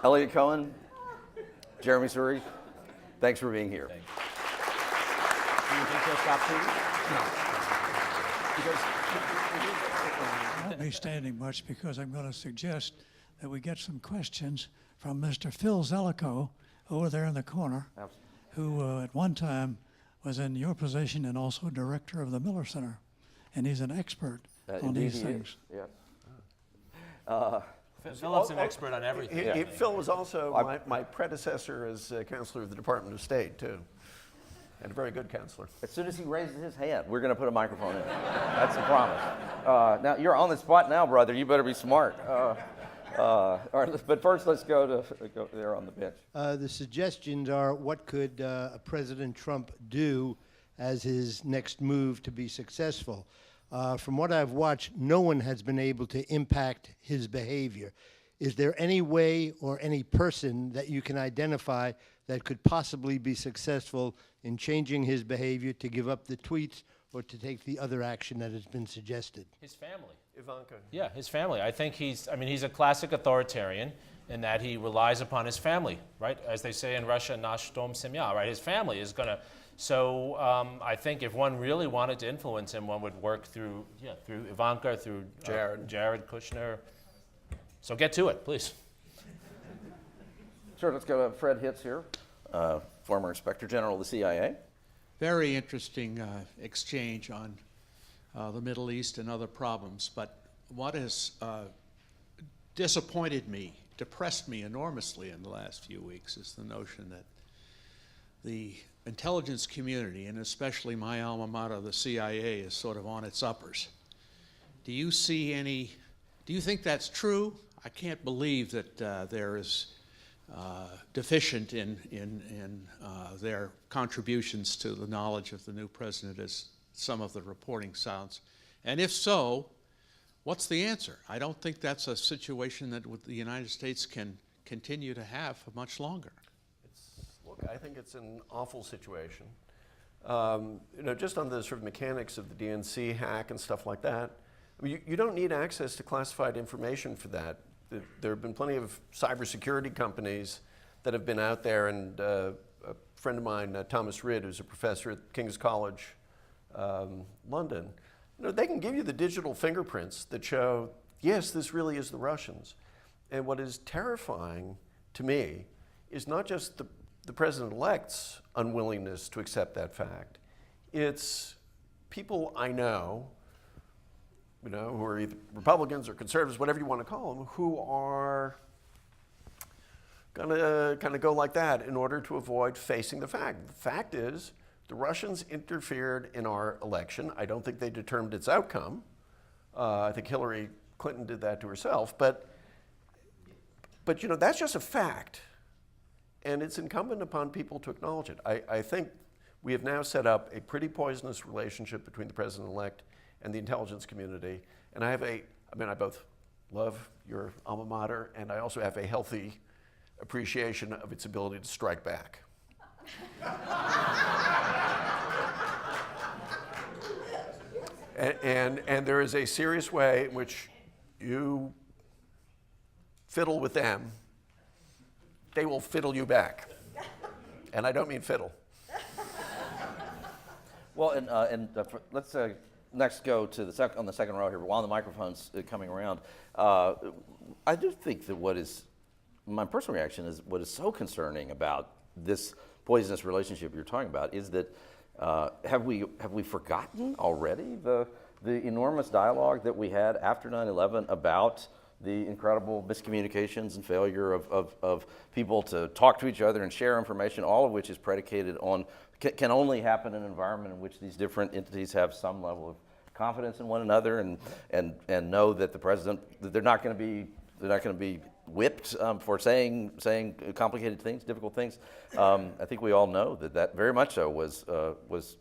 Eliot Cohen, Jeremi Suri, thanks for being here. Thanks. Do you think they'll stop shooting? I won't be standing much because I'm going to suggest that we get some questions from Mr. Phil Zellico over there in the corner, who at one time was in your position and also director of the Miller Center. And he's an expert on these things. Yes. Philip's an expert on everything. Phil was also my predecessor as counselor of the Department of State, too. And a very good counselor. As soon as he raises his hand, we're going to put a microphone in. That's the promise. Now, you're on the spot now, brother. You better be smart. All right, but first, let's go there on the bench. The suggestions are, what could President Trump do as his next move to be successful? From what I've watched, no one has been able to impact his behavior. Is there any way or any person that you can identify that could possibly be successful in changing his behavior to give up the tweets or to take the other action that has been suggested? His family. Ivanka. Yeah, his family. I think he's a classic authoritarian in that he relies upon his family, right? As they say in Russia, nash dom semya, right? His family is going to. So I think if one really wanted to influence him, one would work through Ivanka, through Jared Kushner. So get to it, please. Sure, let's go to Fred Hitz here, former Inspector General of the CIA. Very interesting exchange on the Middle East and other problems. But what has disappointed me, depressed me enormously in the last few weeks is the notion that the intelligence community, and especially my alma mater, the CIA, is sort of on its uppers. Do you think that's true? I can't believe that there is deficient in their contributions to the knowledge of the new president, as some of the reporting sounds. And if so, what's the answer? I don't think that's a situation that the United States can continue to have for much longer. Look, I think it's an awful situation. Just on the sort of mechanics of the DNC hack and stuff like that, I mean, you don't need access to classified information for that. There have been plenty of cybersecurity companies that have been out there, and a friend of mine, Thomas Ridd, who's a professor at King's College, London, they can give you the digital fingerprints that show, yes, this really is the Russians. And what is terrifying to me is not just the president-elect's unwillingness to accept that fact. It's people I know, who are either Republicans or conservatives, whatever you want to call them, who are going to kind of go like that in order to avoid facing the fact. The fact is, the Russians interfered in our election. I don't think they determined its outcome. I think Hillary Clinton did that to herself. But that's just a fact. And it's incumbent upon people to acknowledge it. I think we have now set up a pretty poisonous relationship between the president-elect and the intelligence community. And I both love your alma mater, and I also have a healthy appreciation of its ability to strike back. and there is a serious way in which you fiddle with them, they will fiddle you back. And I don't mean fiddle. Well, let's next go to on the second row here. While the microphone's coming around, I do think that my personal reaction is what is so concerning about this poisonous relationship you're talking about is that have we forgotten already the enormous dialogue that we had after 9/11 about the incredible miscommunications and failure of people to talk to each other and share information, all of which is predicated on can only happen in an environment in which these different entities have some level of confidence in one another and know that the president, that they're not going to be whipped for saying complicated things, difficult things. I think we all know that very much so was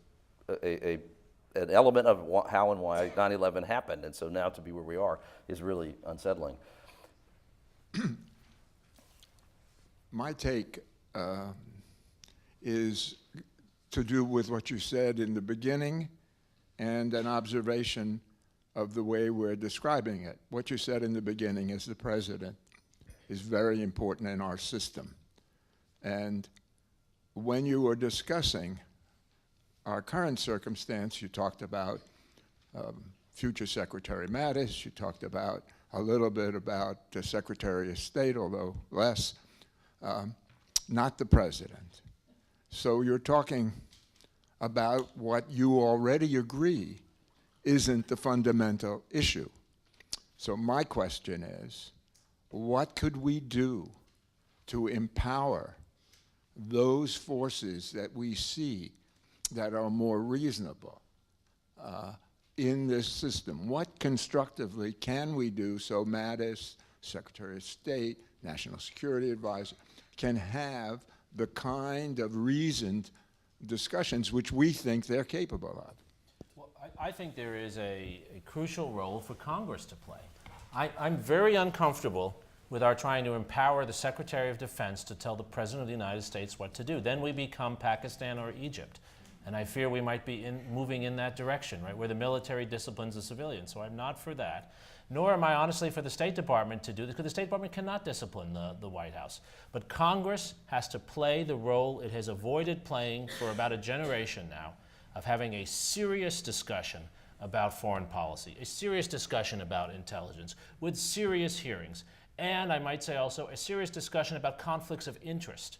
an element of how and why 9/11 happened, and so now to be where we are is really unsettling. My take is to do with what you said in the beginning and an observation of the way we're describing it. What you said in the beginning is the president is very important in our system. And when you were discussing our current circumstance, you talked about future Secretary Mattis, you talked about a little bit about the Secretary of State, although less, not the President. So you're talking about what you already agree isn't the fundamental issue. So my question is, what could we do to empower those forces that we see that are more reasonable in this system? What constructively can we do so Mattis, Secretary of State, National Security Advisor, can have the kind of reasoned discussions which we think they're capable of? Well, I think there is a crucial role for Congress to play. I'm very uncomfortable with our trying to empower the Secretary of Defense to tell the President of the United States what to do. Then we become Pakistan or Egypt. And I fear we might be moving in that direction, right, where the military disciplines the civilians. So I'm not for that. Nor am I honestly for the State Department to do this, because the State Department cannot discipline the White House. But Congress has to play the role it has avoided playing for about a generation now, of having a serious discussion about foreign policy, a serious discussion about intelligence, with serious hearings, and I might say also a serious discussion about conflicts of interest.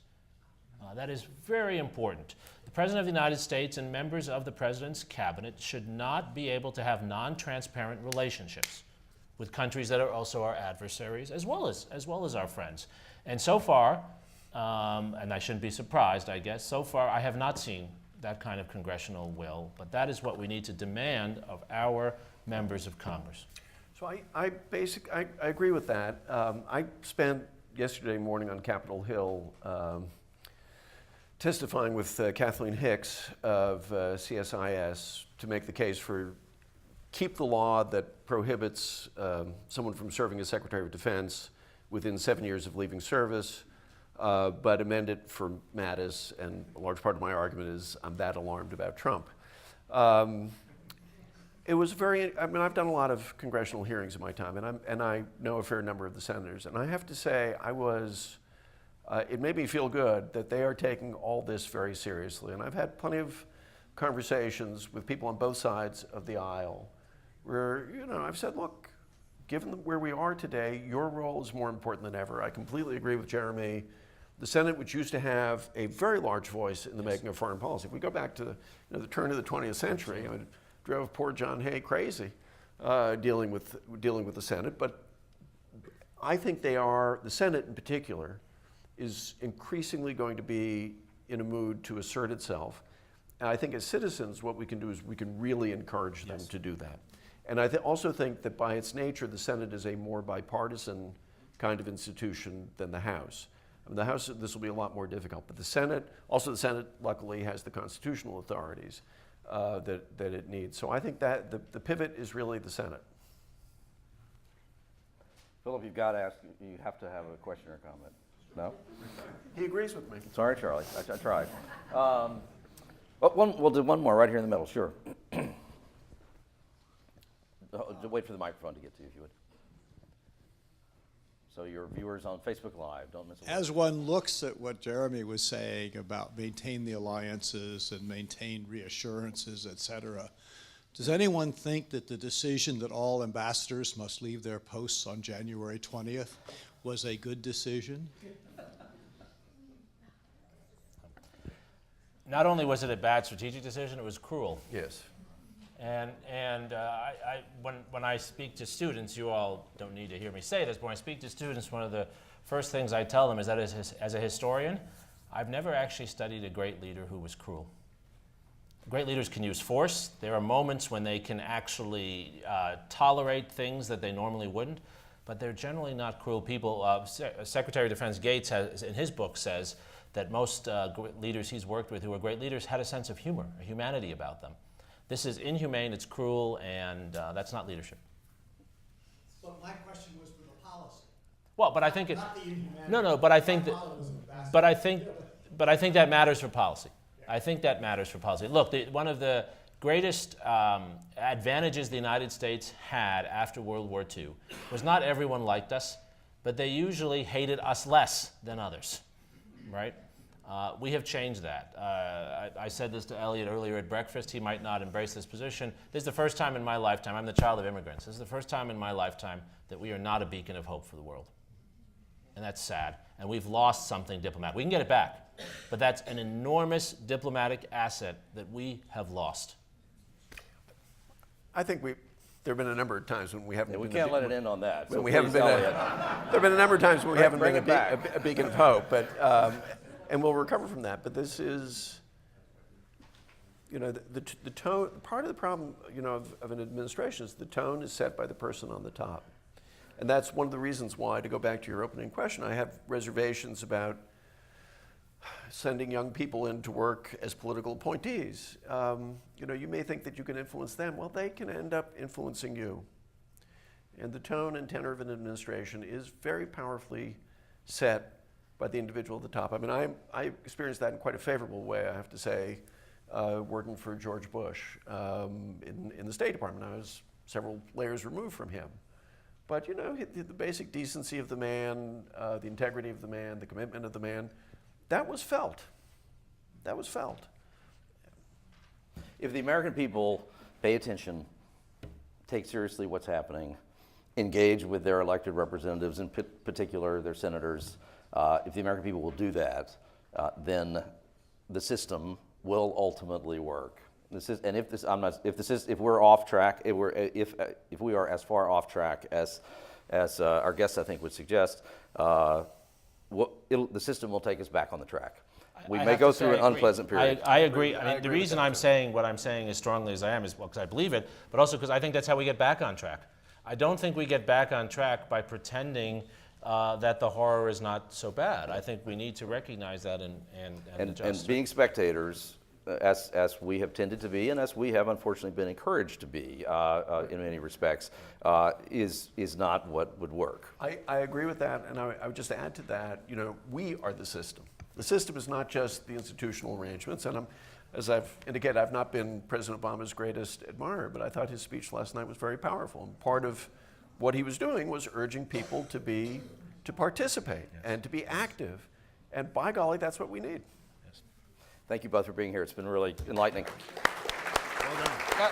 That is very important. The President of the United States and members of the President's cabinet should not be able to have non-transparent relationships with countries that are also our adversaries, as well as our friends. And so far, and I shouldn't be surprised, I guess, so far I have not seen that kind of congressional will, but that is what we need to demand of our members of Congress. So I agree with that. I spent yesterday morning on Capitol Hill testifying with Kathleen Hicks of CSIS to make the case for keep the law that prohibits someone from serving as Secretary of Defense within 7 years of leaving service, but amend it for Mattis, and a large part of my argument is I'm that alarmed about Trump. It was I've done a lot of congressional hearings in my time, and I know a fair number of the senators, and I have to say it made me feel good that they are taking all this very seriously. And I've had plenty of conversations with people on both sides of the aisle where, I've said, look, given where we are today, your role is more important than ever. I completely agree with Jeremy. The Senate, which used to have a very large voice in the making of foreign policy, if we go back to the turn of the 20th century, it drove poor John Hay crazy dealing with the Senate. But I think the Senate in particular, is increasingly going to be in a mood to assert itself. And I think as citizens, what we can do is we can really encourage them to do that. And I also think that by its nature, the Senate is a more bipartisan kind of institution than the House. The House, this will be a lot more difficult, but the Senate luckily has the constitutional authorities that it needs. So I think that the pivot is really the Senate. Philip, you have to have a question or comment. No? He agrees with me. Sorry, Charlie. I tried. We'll do one more right here in the middle, sure. Wait for the microphone to get to you, if you would. So your viewers on Facebook Live, don't miss a As one looks at what Jeremy was saying about maintain the alliances and maintain reassurances, et cetera, does anyone think that the decision that all ambassadors must leave their posts on January 20th was a good decision? Not only was it a bad strategic decision, it was cruel. Yes. And when I speak to students, you all don't need to hear me say this, but when I speak to students, one of the first things I tell them is that as a historian, I've never actually studied a great leader who was cruel. Great leaders can use force. There are moments when they can actually tolerate things that they normally wouldn't, but they're generally not cruel people. Secretary of Defense Gates in his book says that most leaders he's worked with who are great leaders had a sense of humor, a humanity about them. This is inhumane, it's cruel, and that's not leadership. But my question was for the policy. Well, but I think it. Not the inhumanity. No, but I think that. But I think that matters for policy. I think that matters for policy. Look, one of the greatest advantages the United States had after World War II was not everyone liked us, but they usually hated us less than others, right? We have changed that. I said this to Eliot earlier at breakfast. He might not embrace this position. This is the first time in my lifetime, I'm the child of immigrants, this is the first time in my lifetime that we are not a beacon of hope for the world. And that's sad. And we've lost something diplomatic. We can get it back, but that's an enormous diplomatic asset that we have lost. I think there have been a number of times when we haven't. We been can't let it end on that. So we haven't please, been. Eliot. There have been a number of times when we haven't Bring been it back. a beacon of hope, but and we'll recover from that. But this is, the tone. Part of the problem, of an administration is the tone is set by the person on the top, and that's one of the reasons why, to go back to your opening question, I have reservations about sending young people in to work as political appointees. You may think that you can influence them. Well, they can end up influencing you. And the tone and tenor of an administration is very powerfully set by the individual at the top. I mean, I experienced that in quite a favorable way, I have to say, working for George Bush in the State Department. I was several layers removed from him. But, the basic decency of the man, the integrity of the man, the commitment of the man, that was felt. That was felt. If the American people pay attention, take seriously what's happening, engage with their elected representatives, in particular their senators, if the American people will do that, then the system will ultimately work. If we're off track, if we are as far off track as our guests I think would suggest, the system will take us back on the track. We may go through an unpleasant period. I agree. I mean, the reason I'm saying what I'm saying as strongly as I am is because I believe it, but also because I think that's how we get back on track. I don't think we get back on track by pretending that the horror is not so bad. I think we need to recognize that and adjust. And being spectators, as we have tended to be, and as we have unfortunately been encouraged to be in many respects, is not what would work. I agree with that, and I would just add to that, we are the system. The system is not just the institutional arrangements, and as I've indicated, I've not been President Obama's greatest admirer, but I thought his speech last night was very powerful. And part of what he was doing was urging people to participate and to be active, and by golly, that's what we need. Thank you both for being here. It's been really enlightening. Well done.